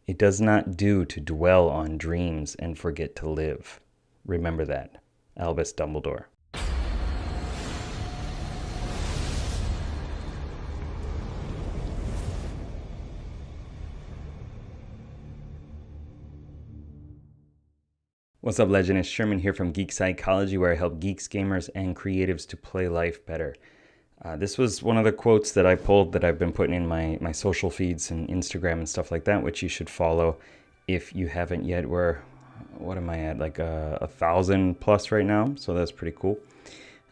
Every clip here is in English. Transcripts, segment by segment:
It does not do to dwell on dreams and forget to live. Remember that. Albus Dumbledore. What's up, Legend? It's Sherman here from Geek Psychology, where I help geeks, gamers, and creatives to play life better. This was one of the quotes that I pulled that I've been putting in my social feeds and Instagram and stuff like that, which you should follow if you haven't yet. What am I at? Like 1,000 plus right now, so that's pretty cool.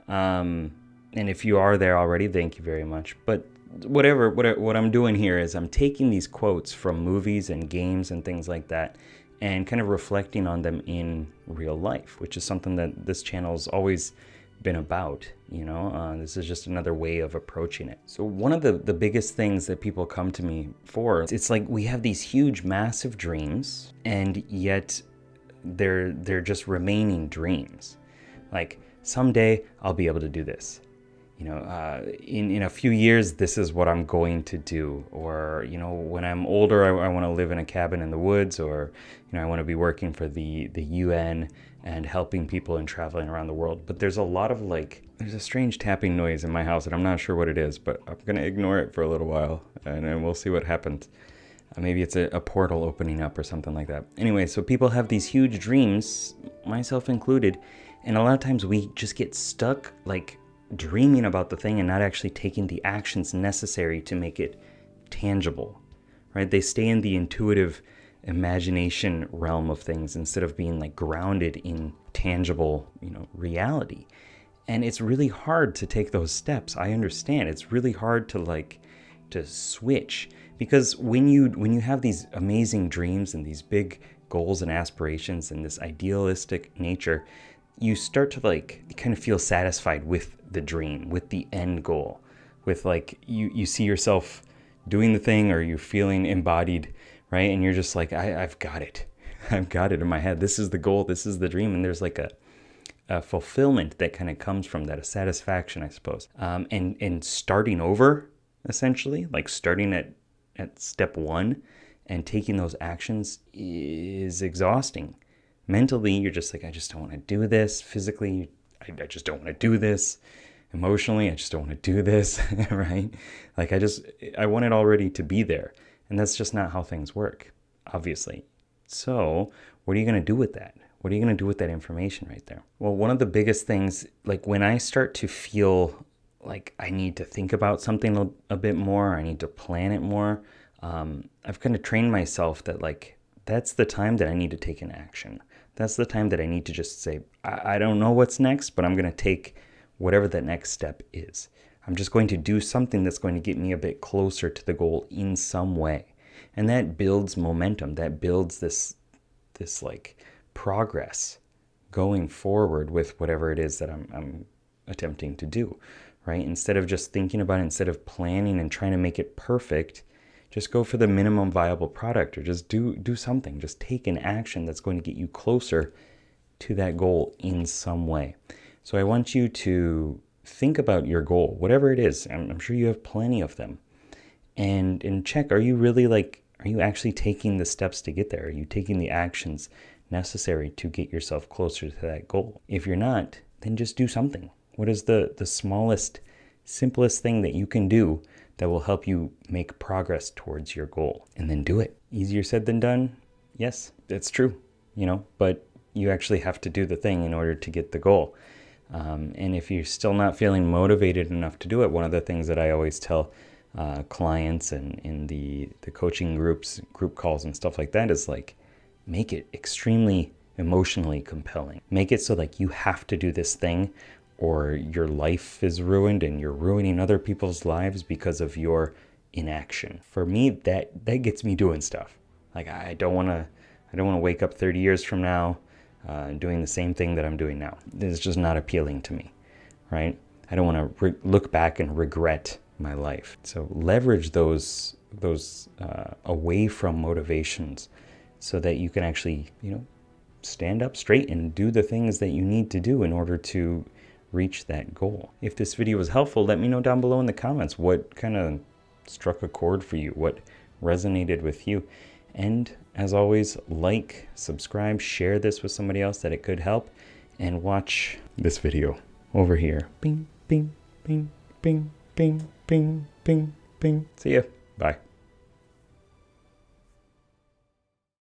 And if you are there already, thank you very much. But what I'm doing here is I'm taking these quotes from movies and games and things like that, and kind of reflecting on them in real life, which is something that this channel's always been about. This is just another way of approaching it. So one of the biggest things that people come to me for, it's like we have these huge, massive dreams, and yet they're just remaining dreams. Like, someday I'll be able to do this. In a few years, this is what I'm going to do. Or, when I'm older, I want to live in a cabin in the woods, or, I want to be working for the UN and helping people and traveling around the world. But there's a lot of there's a strange tapping noise in my house, and I'm not sure what it is, but I'm going to ignore it for a little while, and then we'll see what happens. Maybe it's a portal opening up or something like that. Anyway, so people have these huge dreams, myself included, and a lot of times we just get stuck, dreaming about the thing and not actually taking the actions necessary to make it tangible, right? They stay in the intuitive imagination realm of things instead of being grounded in tangible, reality. And it's really hard to take those steps. I understand. It's really hard to switch, because when you have these amazing dreams and these big goals and aspirations and this idealistic nature, you start to kind of feel satisfied with the dream, with the end goal, with you see yourself doing the thing, or you're feeling embodied, right? And you're just I've got it. I've got it in my head. This is the goal. This is the dream. And there's a fulfillment that kind of comes from that, a satisfaction, I suppose. And starting over, essentially, starting at step one and taking those actions is exhausting. Mentally, you're just I just don't want to do this. Physically, I just don't want to do this. Emotionally, I just don't want to do this, right? I want it already to be there. And that's just not how things work, obviously. So what are you going to do with that? What are you going to do with that information right there? Well, one of the biggest things, when I start to feel I need to think about something a bit more, I need to plan it more, I've kind of trained myself that that's the time that I need to take an action. That's the time that I need to just say, I don't know what's next, but I'm going to take whatever that next step is. I'm just going to do something that's going to get me a bit closer to the goal in some way. And that builds momentum. That builds this progress going forward with whatever it is that I'm attempting to do, right? Instead of just thinking about it, instead of planning and trying to make it perfect, just go for the minimum viable product, or just do something. Just take an action that's going to get you closer to that goal in some way. So I want you to think about your goal, whatever it is. I'm sure you have plenty of them. And check, are you actually taking the steps to get there? Are you taking the actions necessary to get yourself closer to that goal? If you're not, then just do something. What is the smallest, simplest thing that you can do that will help you make progress towards your goal? And then do it. Easier said than done? Yes, it's true, but you actually have to do the thing in order to get the goal. And if you're still not feeling motivated enough to do it, one of the things that I always tell clients and in the coaching groups, group calls and stuff like that is make it extremely emotionally compelling. Make it so you have to do this thing, or your life is ruined and you're ruining other people's lives because of your inaction. For me, that gets me doing stuff. I don't want to wake up 30 years from now doing the same thing that I'm doing now. It's just not appealing to me, right? I don't want to look back and regret my life. So leverage those away from motivations so that you can actually, stand up straight and do the things that you need to do in order to reach that goal. If this video was helpful, let me know down below in the comments what kind of struck a chord for you, what resonated with you. And as always, like, subscribe, share this with somebody else that it could help, and watch this video over here. Bing, bing, bing, bing, bing, bing, bing, bing. See ya. Bye.